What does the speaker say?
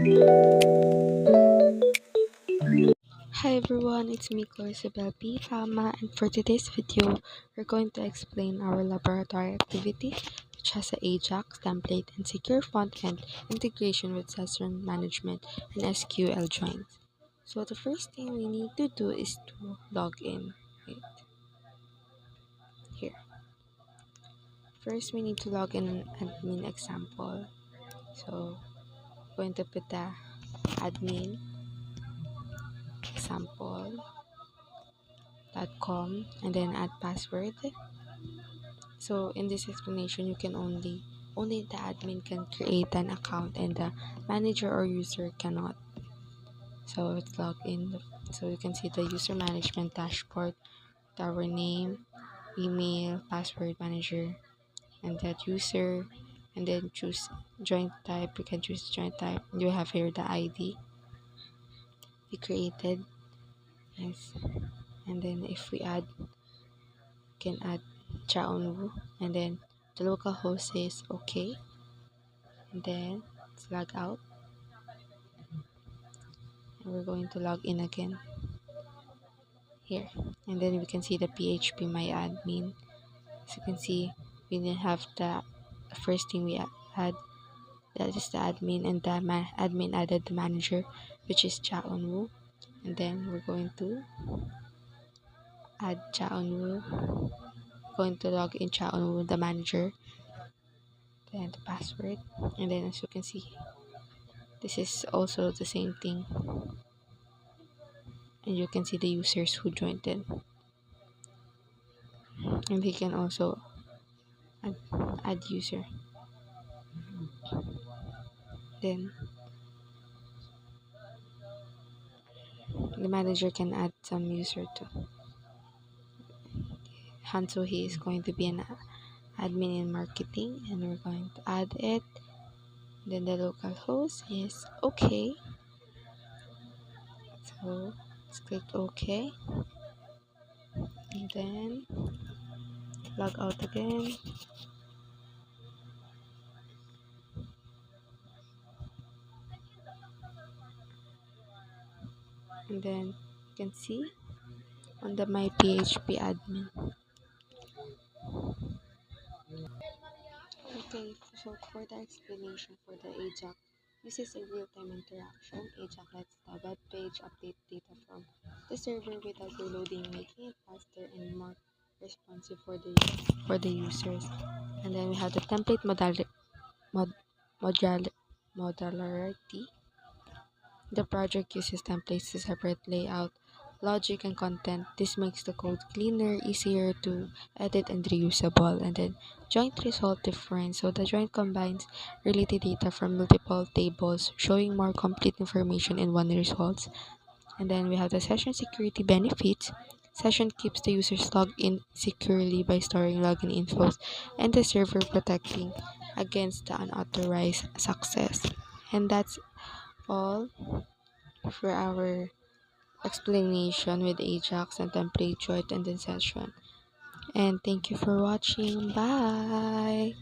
Hi everyone, it's me, Clarissabel P. Fama, and for today's video, we're going to explain our laboratory activity, which has a Ajax template and secure front-end integration with session management and SQL joins. So the first thing we need to do is to log in. Right here. First, we need to log in an admin example. So, going to put the admin example.com and then add password. So in this explanation, you can only the admin can create an account and the manager or user cannot. So let's log in. So you can see the user management dashboard, our name, email, password manager, and that user, and then choose joint type. You can choose joint type. You have here the ID we created. Yes. And then if we add, can add Chaonwu, and then the local host says okay, and then let's log out, and we're going to log in again here, and then we can see the PHP my admin. As you can see, we didn't have the first thing we had, that is the admin, and the admin added the manager, which is Chaonwu, and then we're going to add Chaonwu, going to log in Chaonwu the manager, then the password, and then as you can see, this is also the same thing, and you can see the users who joined in, and they can also add, add user. Then the manager can add some user too. Hanso, he is going to be an admin in marketing, and we're going to add it. Then the local host is okay, so let's click OK, and then log out again, and then you can see on the my PHP admin. Okay, so for the explanation for the Ajax, this is a real-time interaction. Ajax lets the web page update data from the server without reloading, making it faster and more responsive for the users. And then we have the template mod, modul, modularity. The project uses templates to separate layout, logic, and content. This makes the code cleaner, easier to edit, and reusable. And then joint result difference. So the joint combines related data from multiple tables, showing more complete information in one result. And then we have the session security benefits. Session keeps the users logged in securely by storing login infos and the server protecting against the unauthorized access. And that's all for our explanation with Ajax and template joint and then session. And thank you for watching. Bye.